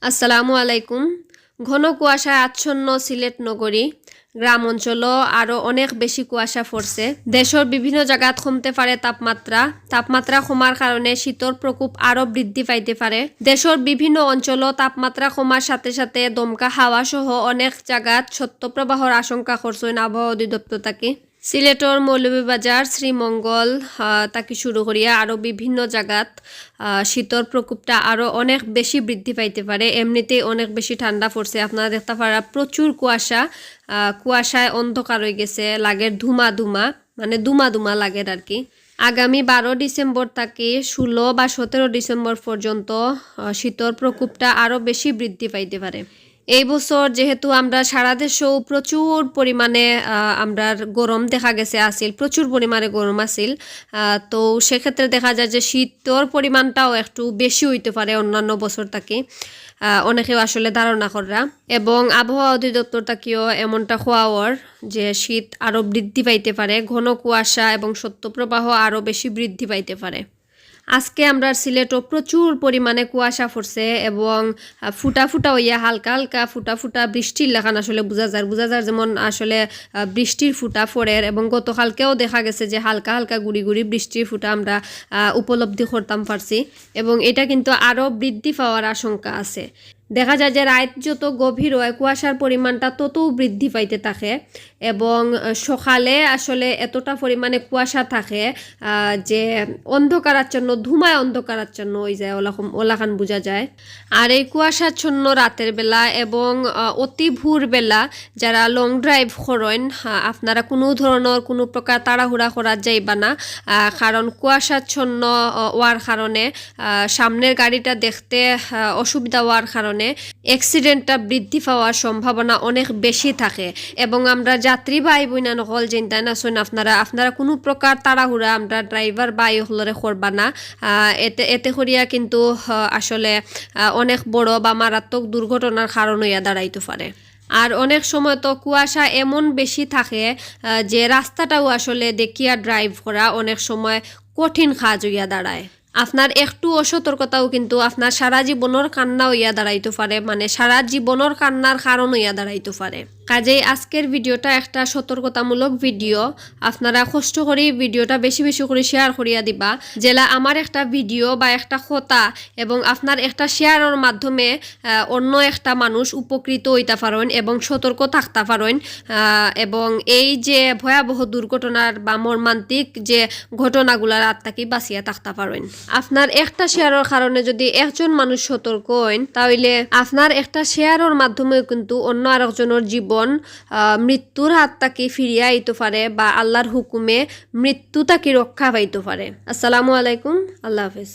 আসসালামু আলাইকুম। ঘন কুয়াশায় আচ্ছন্ন সিলেট নগরী গ্রাম অঞ্চলও আরও অনেক বেশি কুয়াশা পড়ছে। দেশের বিভিন্ন জায়গাত কমতে পারে তাপমাত্রা কমার কারণে শীতর প্রকোপ আরও বৃদ্ধি পাইতে পারে। দেশের বিভিন্ন অঞ্চলও তাপমাত্রা কমার সাথে সাথে দমকা হাওয়া সহ অনেক জায়গাত শৈত্যপ্রবাহর আশঙ্কা করছেন আবহাওয়া অধিদপ্তর থাকি। সিলেটর মৌলভীবাজার শ্রীমঙ্গল তাকে শুরু করিয়া আরও বিভিন্ন জায়গাত শীতর প্রকোপটা আরও অনেক বেশি বৃদ্ধি পাইতে পারে। এমনিতেই অনেক বেশি ঠান্ডা পড়ছে, আপনারা দেখতে পারা প্রচুর কুয়াশায় অন্ধকার হয়ে গেছে, লাগের ধুমা মানে ধুমা লাগের আর কি। আগামী 12 ডিসেম্বর থেকে 16 বা 17 ডিসেম্বর পর্যন্ত শীতর প্রকোপটা আরও বেশি বৃদ্ধি পাইতে পারে। এই বছর যেহেতু আমরা সারা দেশেও প্রচুর পরিমাণে আমরা গরম দেখা গেছে আসিল, প্রচুর পরিমাণে গরম আসিল, তো সেক্ষেত্রে দেখা যায় যে শীতর পরিমাণটাও একটু বেশি হইতে পারে অন্যান্য বছর থেকে, অনেকেও আসলে ধারণা করা। এবং আবহাওয়া অধিদপ্তর তাকেও এমনটা খোয়াওয়ার যে শীত আরও বৃদ্ধি পাইতে পারে, ঘন কুয়াশা এবং শৈত্যপ্রবাহ আরও বেশি বৃদ্ধি পাইতে পারে। আজকে আমরা সিলেটও প্রচুর পরিমাণে কুয়াশা পড়ছে এবং ফুটা হইয়া হালকা ফুটা বৃষ্টির লেখান আসলে বোঝা যায় যেমন আসলে বৃষ্টির ফুটা ফোড়ের। এবং গতকালকেও দেখা গেছে যে হালকা গুড়ি বৃষ্টির ফুটা আমরা উপলব্ধি করতাম পারছি, এবং এটা কিন্তু আরও বৃদ্ধি পাওয়ার আশঙ্কা আছে। দেখা যায় যে রাত যত গভীর হয় কুয়াশার পরিমাণটা ততও বৃদ্ধি পাইতে থাকে, এবং সকালে আসলে এতটা পরিমাণে কুয়াশা থাকে যে অন্ধকারাচ্ছন্ন ধুমায় অন্ধকারাচ্ছন্ন হয়ে যায়, ওলাখান বোঝা যায়। আর এই কুয়াশাচ্ছন্ন রাতের বেলা এবং অতি ভোর বেলা যারা লং ড্রাইভ করেন আপনারা কোনো প্রকার তাড়াহুড়া করা যাইবা না, কারণ কুয়াশাচ্ছন্ন হওয়ার কারণে সামনের গাড়িটা দেখতে অসুবিধা হওয়ার কারণে অ্যাক্সিডেন্টটা বৃদ্ধি পাওয়ার সম্ভাবনা অনেক বেশি থাকে। এবং আমরা যাত্রী ভাই বোনা নকল চিন্তা না শুন আপনারা কোনো প্রকার তাড়াহুড়া আমরা ড্রাইভার বাই হলরে করবা না, এতে করিয়া কিন্তু আসলে অনেক বড় বা মারাত্মক দুর্ঘটনার কারণ হইয়া দাঁড়াইতে পারে। আর অনেক সময় তো কুয়াশা এমন বেশি থাকে যে রাস্তাটাও আসলে দেখিয়া ড্রাইভ করা অনেক সময় কঠিন কাজ হইয়া দাঁড়ায়। আপনার একটু অসতর্কতাও কিন্তু আপনার সারা জীবনের কান্না হইয়া দাঁড়াইতে পারে, মানে সারা জীবনের কান্নার কারণ হইয়া দাঁড়াইতে পারে। কাজেই আজকের ভিডিওটা একটা সতর্কতামূলক ভিডিও, আপনারা কষ্ট করে ভিডিওটা বেশি করে শেয়ার করিয়া দিবা, জেলা আমার একটা ভিডিও বা একটা কথা এবং আপনার একটা শেয়ারের মাধ্যমে অন্য একটা মানুষ উপকৃত হইতে পারেন এবং সতর্ক থাকতে পারেন, এবং এই যে ভয়াবহ দুর্ঘটনার বা মর্মান্তিক যে ঘটনাগুলার হাত থেকে বাঁচিয়া থাকতে পারেন। আপনার একটা শেয়ারের কারণে যদি একজন মানুষ সতর্ক হন, তাহলে আপনার একটা শেয়ারের মাধ্যমে কিন্তু অন্য আরেকজনের জীবন মৃত্যুর হাত থেকে ফিরিয়ে আইতে পারে বা আল্লাহর হুকুমে মৃত্যু তাকে রক্ষা পাইতে পারে। আসসালামু আলাইকুম, আল্লাহ হাফেজ।